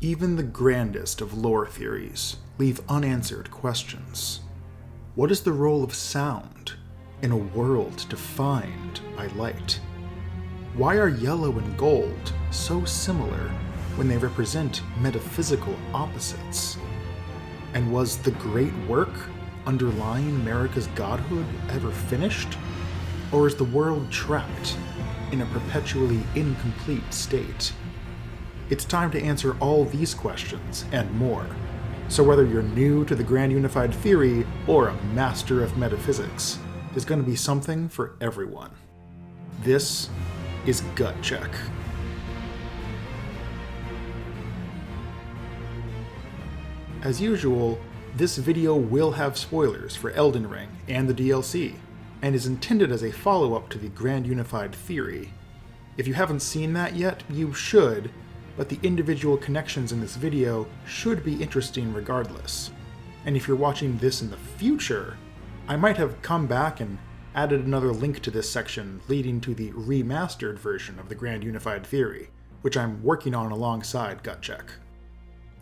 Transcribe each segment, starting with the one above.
Even the grandest of lore theories leave unanswered questions. What is the role of sound in a world defined by light? Why are yellow and gold so similar when they represent metaphysical opposites? And was the great work underlying America's godhood ever finished? Or is the world trapped in a perpetually incomplete state? It's time to answer all these questions and more. So whether you're new to the Grand Unified Theory or a master of metaphysics, there's going to be something for everyone. This is Gut Check. As usual, this video will have spoilers for Elden Ring and the DLC, and is intended as a follow-up to the Grand Unified Theory. If you haven't seen that yet, you should, but the individual connections in this video should be interesting regardless. And if you're watching this in the future, I might have come back and added another link to this section leading to the remastered version of the Grand Unified Theory, which I'm working on alongside Gut Check.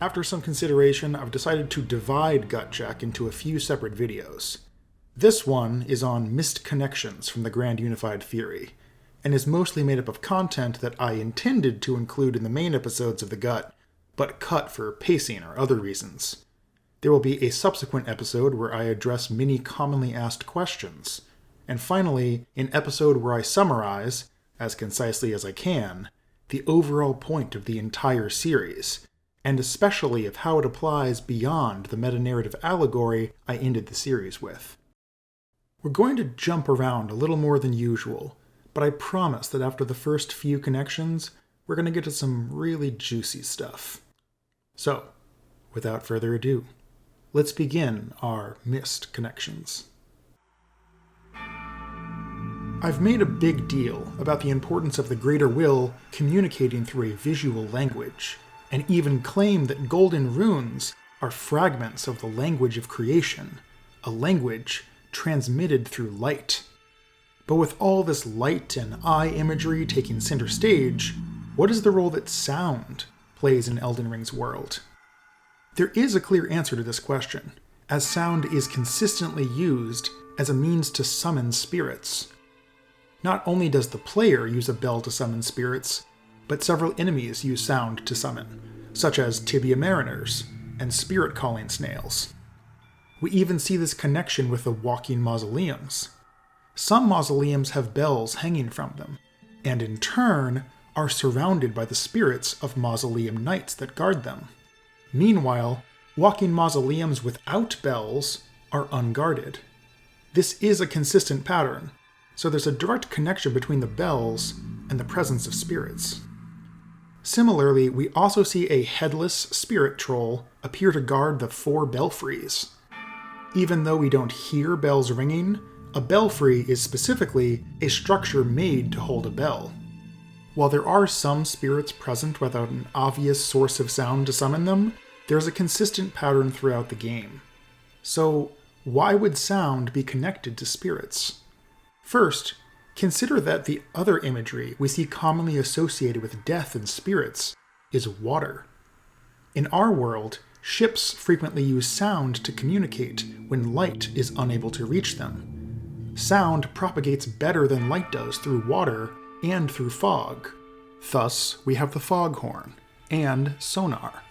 After some consideration, I've decided to divide Gut Check into a few separate videos. This one is on missed connections from the Grand Unified Theory, and is mostly made up of content that I intended to include in the main episodes of the Gut, but cut for pacing or other reasons. There will be a subsequent episode where I address many commonly asked questions, and finally, an episode where I summarize, as concisely as I can, the overall point of the entire series, and especially of how it applies beyond the meta-narrative allegory I ended the series with. We're going to jump around a little more than usual, but I promise that after the first few connections, we're going to get to some really juicy stuff. So, without further ado, let's begin our missed connections. I've made a big deal about the importance of the greater will communicating through a visual language, and even claim that golden runes are fragments of the language of creation, a language transmitted through light. But with all this light and eye imagery taking center stage, what is the role that sound plays in Elden Ring's world? There is a clear answer to this question, as sound is consistently used as a means to summon spirits. Not only does the player use a bell to summon spirits, but several enemies use sound to summon, such as tibia mariners and spirit-calling snails. We even see this connection with the walking mausoleums. Some mausoleums have bells hanging from them, and in turn are surrounded by the spirits of mausoleum knights that guard them. Meanwhile, walking mausoleums without bells are unguarded. This is a consistent pattern, so there's a direct connection between the bells and the presence of spirits. Similarly, we also see a headless spirit troll appear to guard the 4 belfries. Even though we don't hear bells ringing, a belfry is specifically a structure made to hold a bell. While there are some spirits present without an obvious source of sound to summon them, there's a consistent pattern throughout the game. So, why would sound be connected to spirits? First, consider that the other imagery we see commonly associated with death and spirits is water. In our world, ships frequently use sound to communicate when light is unable to reach them. Sound propagates better than light does through water and through fog. Thus, we have the foghorn and sonar.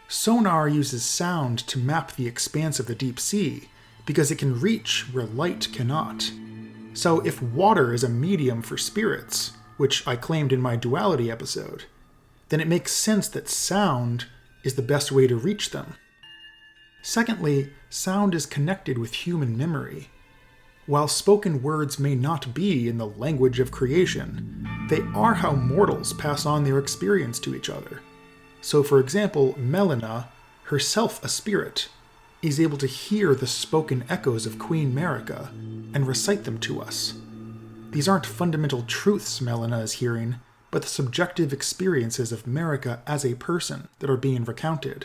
Sonar uses sound to map the expanse of the deep sea because it can reach where light cannot. So if water is a medium for spirits, which I claimed in my duality episode, then it makes sense that sound is the best way to reach them. Secondly, sound is connected with human memory. While spoken words may not be in the language of creation, they are how mortals pass on their experience to each other. So for example, Melina, herself a spirit, is able to hear the spoken echoes of Queen Marika and recite them to us. These aren't fundamental truths Melina is hearing, but the subjective experiences of Marika as a person that are being recounted.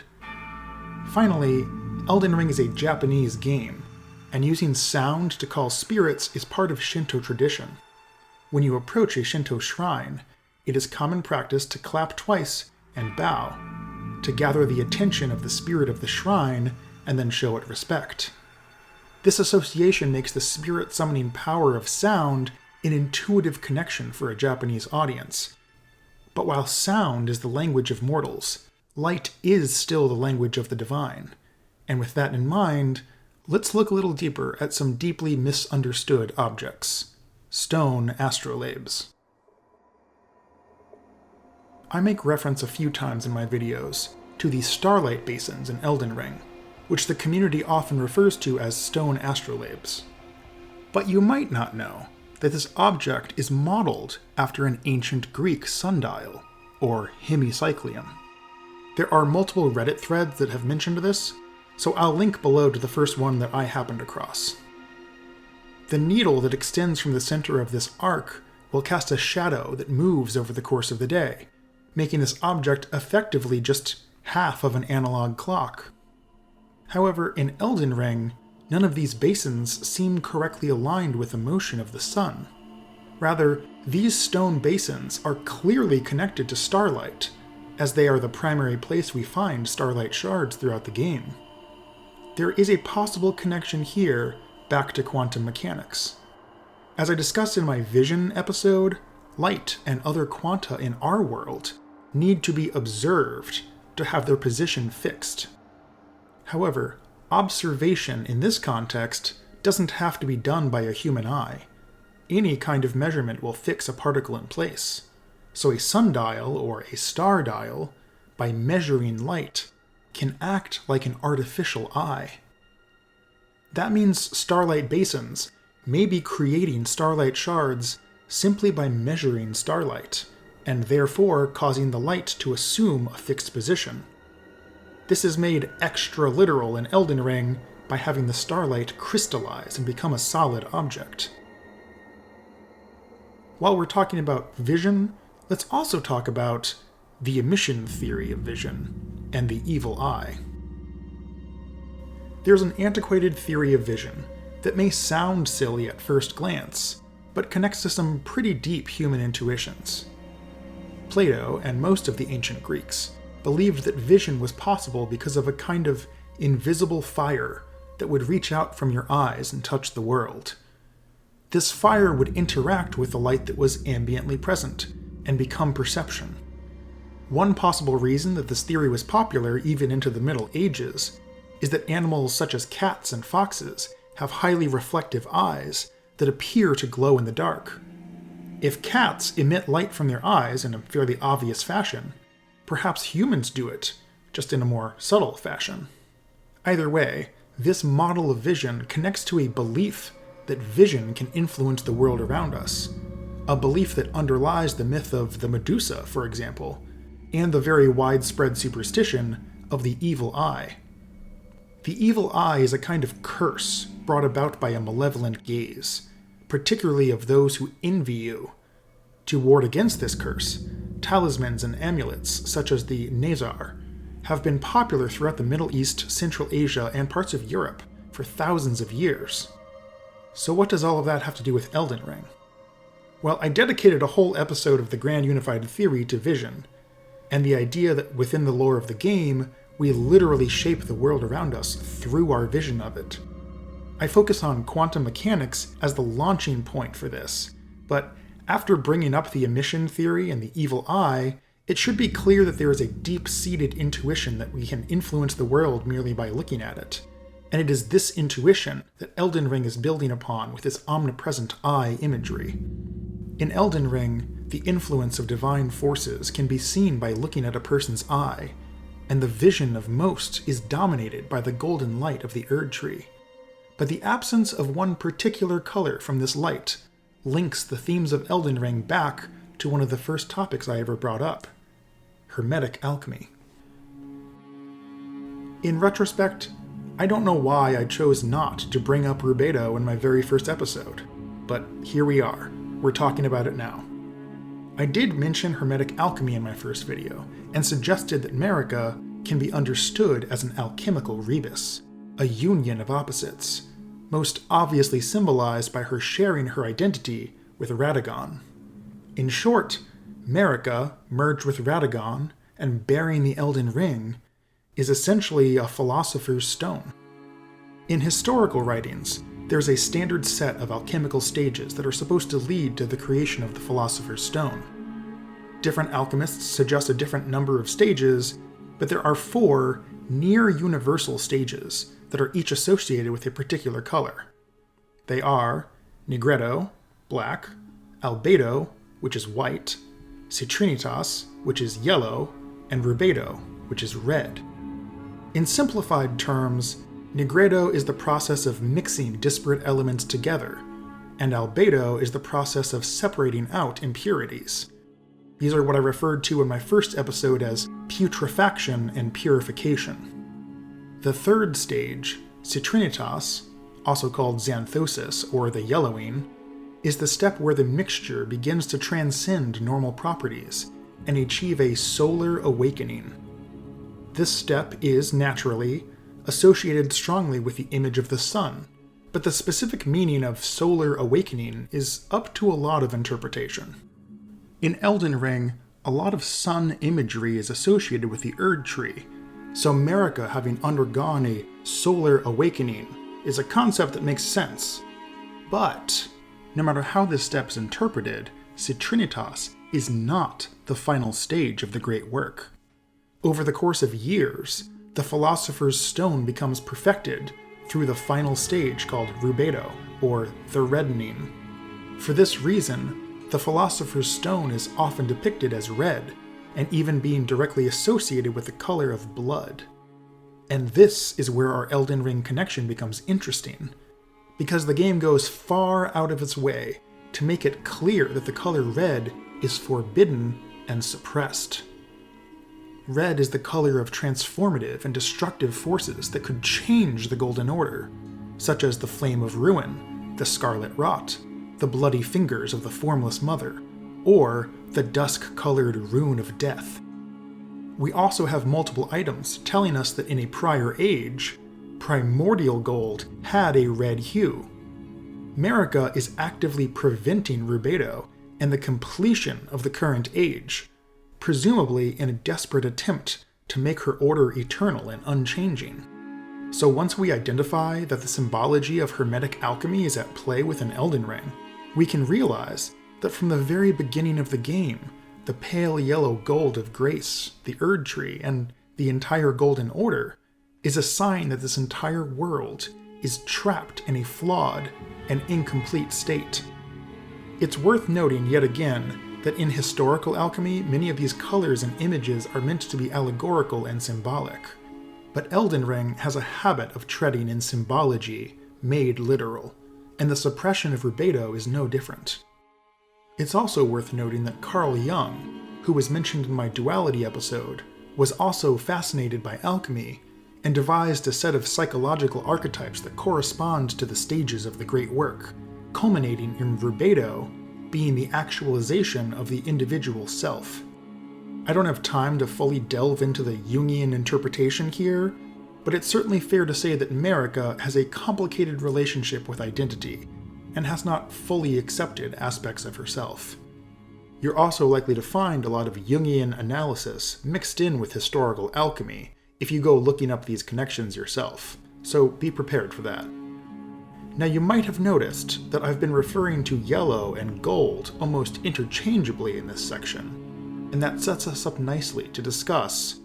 Finally, Elden Ring is a Japanese game, and using sound to call spirits is part of Shinto tradition. When you approach a Shinto shrine, it is common practice to clap twice and bow, to gather the attention of the spirit of the shrine and then show it respect. This association makes the spirit summoning power of sound an intuitive connection for a Japanese audience. But while sound is the language of mortals, light is still the language of the divine. And with that in mind, let's look a little deeper at some deeply misunderstood objects. Stone astrolabes. I make reference a few times in my videos to the starlight basins in Elden Ring, which the community often refers to as stone astrolabes. But you might not know that this object is modeled after an ancient Greek sundial, or hemicyclium. There are multiple Reddit threads that have mentioned this, so I'll link below to the first one that I happened across. The needle that extends from the center of this arc will cast a shadow that moves over the course of the day, making this object effectively just half of an analog clock. However, in Elden Ring, none of these basins seem correctly aligned with the motion of the sun. Rather, these stone basins are clearly connected to starlight, as they are the primary place we find starlight shards throughout the game. There is a possible connection here back to quantum mechanics. As I discussed in my Vision episode, light and other quanta in our world need to be observed to have their position fixed. However, observation in this context doesn't have to be done by a human eye. Any kind of measurement will fix a particle in place. So a sundial or a star dial, by measuring light, can act like an artificial eye. That means starlight basins may be creating starlight shards simply by measuring starlight, and therefore causing the light to assume a fixed position. This is made extra literal in Elden Ring by having the starlight crystallize and become a solid object. While we're talking about vision, let's also talk about the Emission theory of vision and the evil eye. There's an antiquated theory of vision that may sound silly at first glance, but connects to some pretty deep human intuitions. Plato and most of the ancient Greeks believed that vision was possible because of a kind of invisible fire that would reach out from your eyes and touch the world. This fire would interact with the light that was ambiently present and become perception. One possible reason that this theory was popular even into the Middle Ages is that animals such as cats and foxes have highly reflective eyes that appear to glow in the dark. If cats emit light from their eyes in a fairly obvious fashion, perhaps humans do it, just in a more subtle fashion. Either way, this model of vision connects to a belief that vision can influence the world around us, a belief that underlies the myth of the Medusa, for example, and the very widespread superstition of the evil eye. The evil eye is a kind of curse brought about by a malevolent gaze, particularly of those who envy you. To ward against this curse, talismans and amulets, such as the Nazar, have been popular throughout the Middle East, Central Asia, and parts of Europe for thousands of years. So what does all of that have to do with Elden Ring? Well, I dedicated a whole episode of the Grand Unified Theory to vision, and the idea that within the lore of the game, we literally shape the world around us through our vision of it. I focus on quantum mechanics as the launching point for this, but after bringing up the emission theory and the evil eye, it should be clear that there is a deep-seated intuition that we can influence the world merely by looking at it. And it is this intuition that Elden Ring is building upon with its omnipresent eye imagery. In Elden Ring, the influence of divine forces can be seen by looking at a person's eye, and the vision of most is dominated by the golden light of the Erd Tree. But the absence of one particular color from this light links the themes of Elden Ring back to one of the first topics I ever brought up: hermetic alchemy. In retrospect, I don't know why I chose not to bring up Rubedo in my very first episode, but here we are. We're talking about it now. I did mention hermetic alchemy in my first video, and suggested that Marika can be understood as an alchemical rebus, a union of opposites, most obviously symbolized by her sharing her identity with Radagon. In short, Marika merged with Radagon and bearing the Elden Ring is essentially a philosopher's stone. In historical writings, there's a standard set of alchemical stages that are supposed to lead to the creation of the philosopher's stone. Different alchemists suggest a different number of stages, but there are 4 near-universal stages that are each associated with a particular color. They are Nigredo, black, Albedo, which is white, Citrinitas, which is yellow, and Rubedo, which is red. In simplified terms, Nigredo is the process of mixing disparate elements together, and Albedo is the process of separating out impurities. These are what I referred to in my first episode as putrefaction and purification. The third stage, Citrinitas, also called xanthosis or the yellowing, is the step where the mixture begins to transcend normal properties and achieve a solar awakening. This step is, naturally, associated strongly with the image of the sun, but the specific meaning of solar awakening is up to a lot of interpretation. In Elden Ring, a lot of sun imagery is associated with the Erd Tree, so Marika having undergone a solar awakening is a concept that makes sense. But, no matter how this step is interpreted, Citrinitas is not the final stage of the great work. Over the course of years, the Philosopher's Stone becomes perfected through the final stage called Rubedo, or the reddening. For this reason, the Philosopher's Stone is often depicted as red, and even being directly associated with the color of blood. And this is where our Elden Ring connection becomes interesting, because the game goes far out of its way to make it clear that the color red is forbidden and suppressed. Red is the color of transformative and destructive forces that could change the Golden Order, such as the Flame of Ruin, the Scarlet Rot, the bloody fingers of the Formless Mother, or the dusk-colored Rune of Death. We also have multiple items telling us that in a prior age, primordial gold had a red hue. Marika is actively preventing Rubedo and the completion of the current age, presumably in a desperate attempt to make her order eternal and unchanging. So once we identify that the symbology of hermetic alchemy is at play within Elden Ring, we can realize that from the very beginning of the game, the pale yellow gold of grace, the Erd Tree, and the entire Golden Order is a sign that this entire world is trapped in a flawed and incomplete state. It's worth noting yet again that in historical alchemy, many of these colors and images are meant to be allegorical and symbolic. But Elden Ring has a habit of treading in symbology made literal, and the suppression of Rubedo is no different. It's also worth noting that Carl Jung, who was mentioned in my duality episode, was also fascinated by alchemy and devised a set of psychological archetypes that correspond to the stages of the great work, culminating in Rubedo being the actualization of the individual self. I don't have time to fully delve into the Jungian interpretation here, but it's certainly fair to say that Marika has a complicated relationship with identity, and has not fully accepted aspects of herself. You're also likely to find a lot of Jungian analysis mixed in with historical alchemy if you go looking up these connections yourself, so be prepared for that. Now you might have noticed that I've been referring to yellow and gold almost interchangeably in this section, and that sets us up nicely to discuss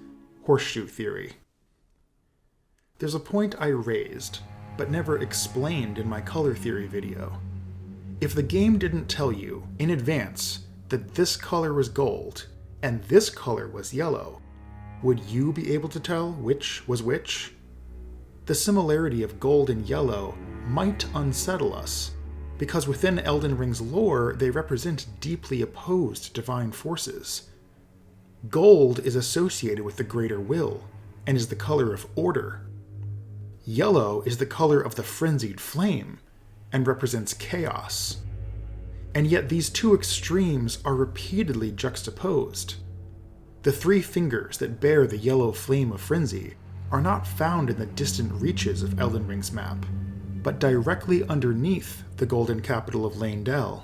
Horseshoe Theory. There's a point I raised, but never explained in my color theory video. If the game didn't tell you in advance that this color was gold and this color was yellow, would you be able to tell which was which? The similarity of gold and yellow might unsettle us, because within Elden Ring's lore they represent deeply opposed divine forces. Gold is associated with the greater will, and is the color of order. Yellow is the color of the frenzied flame, and represents chaos. And yet these two extremes are repeatedly juxtaposed. The 3 fingers that bear the yellow flame of frenzy are not found in the distant reaches of Elden Ring's map, but directly underneath the golden capital of Leyndell.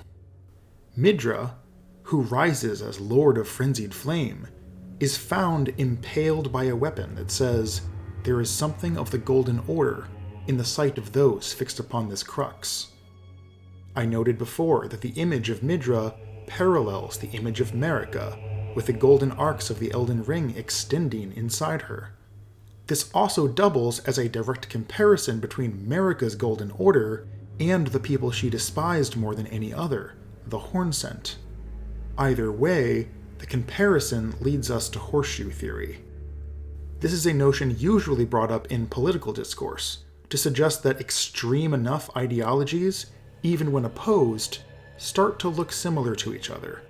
Midra, who rises as Lord of Frenzied Flame, is found impaled by a weapon that says, "There is something of the Golden Order in the sight of those fixed upon this crux." I noted before that the image of Midra parallels the image of Marika, with the golden arcs of the Elden Ring extending inside her. This also doubles as a direct comparison between Marika's Golden Order and the people she despised more than any other, the Hornsent. Either way, the comparison leads us to Horseshoe Theory. This is a notion usually brought up in political discourse, to suggest that extreme enough ideologies, even when opposed, start to look similar to each other,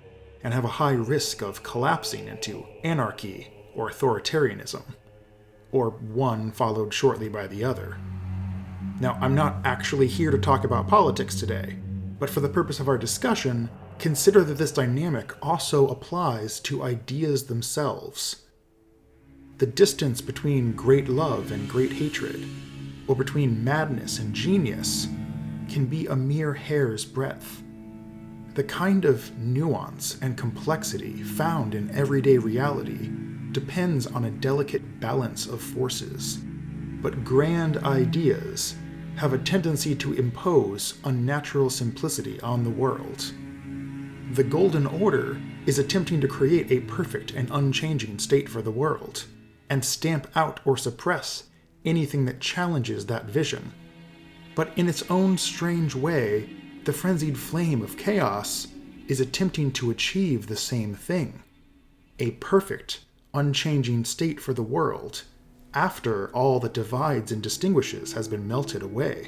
and have a high risk of collapsing into anarchy or authoritarianism, or one followed shortly by the other. Now, I'm not actually here to talk about politics today, but for the purpose of our discussion, consider that this dynamic also applies to ideas themselves. The distance between great love and great hatred, or between madness and genius, can be a mere hair's breadth. The kind of nuance and complexity found in everyday reality depends on a delicate balance of forces, but grand ideas have a tendency to impose unnatural simplicity on the world. The Golden Order is attempting to create a perfect and unchanging state for the world, and stamp out or suppress anything that challenges that vision. But in its own strange way, the frenzied flame of chaos is attempting to achieve the same thing: a perfect, unchanging state for the world, after all that divides and distinguishes has been melted away.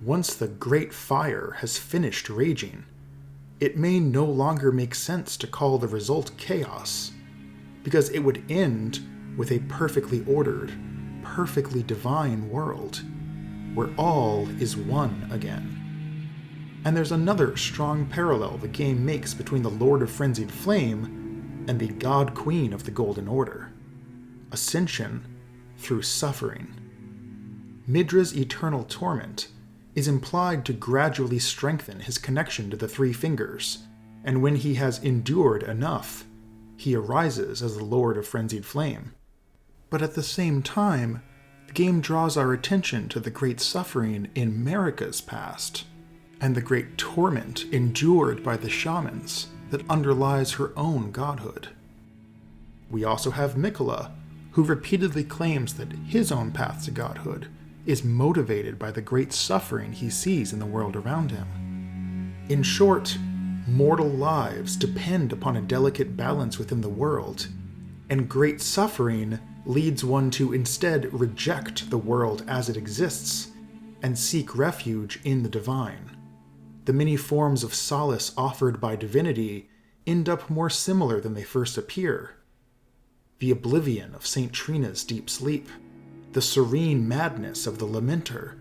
Once the great fire has finished raging, it may no longer make sense to call the result chaos, because it would end with a perfectly ordered, perfectly divine world, where all is one again. And there's another strong parallel the game makes between the Lord of Frenzied Flame and the God Queen of the Golden Order: ascension through suffering. Midra's eternal torment is implied to gradually strengthen his connection to the Three Fingers, and when he has endured enough, he arises as the Lord of Frenzied Flame. But at the same time, the game draws our attention to the great suffering in Marika's past, and the great torment endured by the shamans that underlies her own godhood. We also have Mikola, who repeatedly claims that his own path to godhood is motivated by the great suffering he sees in the world around him. In short, mortal lives depend upon a delicate balance within the world, and great suffering leads one to instead reject the world as it exists and seek refuge in the divine. The many forms of solace offered by divinity end up more similar than they first appear. The oblivion of St. Trina's deep sleep, the serene madness of the Lamenter,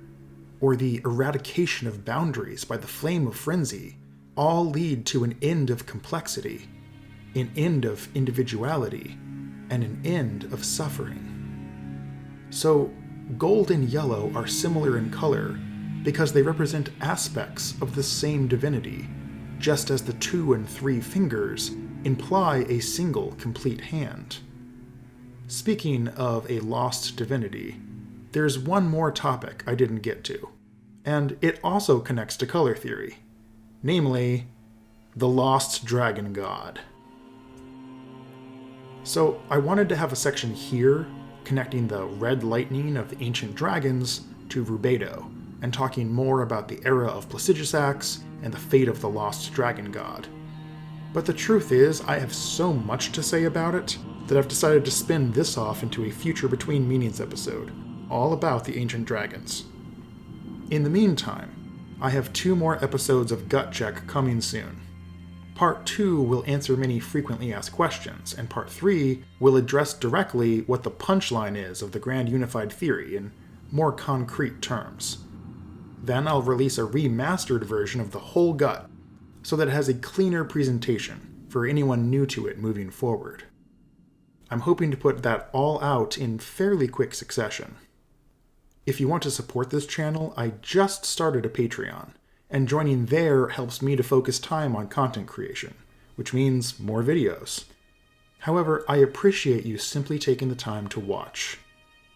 or the eradication of boundaries by the flame of frenzy, all lead to an end of complexity, an end of individuality, and an end of suffering. So, gold and yellow are similar in color because they represent aspects of the same divinity, just as the 2 and 3 fingers imply a single complete hand. Speaking of a lost divinity, there's one more topic I didn't get to, and it also connects to color theory, namely, the lost dragon god. So I wanted to have a section here connecting the red lightning of the ancient dragons to Rubedo, and talking more about the era of Placidusax and the fate of the lost dragon god. But the truth is, I have so much to say about it that I've decided to spin this off into a future Between Meanings episode, all about the ancient dragons. In the meantime, I have 2 more episodes of Gut Check coming soon. Part 2 will answer many frequently asked questions, and Part 3 will address directly what the punchline is of the Grand Unified Theory in more concrete terms. Then I'll release a remastered version of the whole gut, so that it has a cleaner presentation for anyone new to it moving forward. I'm hoping to put that all out in fairly quick succession. If you want to support this channel, I just started a Patreon, and joining there helps me to focus time on content creation, which means more videos. However, I appreciate you simply taking the time to watch.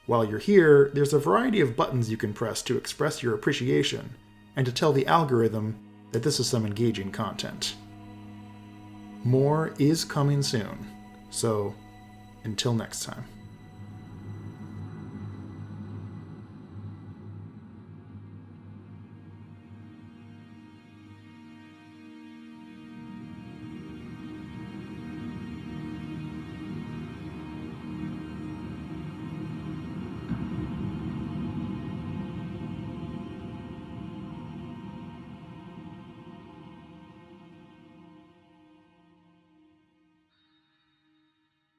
While you're here, there's a variety of buttons you can press to express your appreciation and to tell the algorithm that this is some engaging content. More is coming soon, so until next time.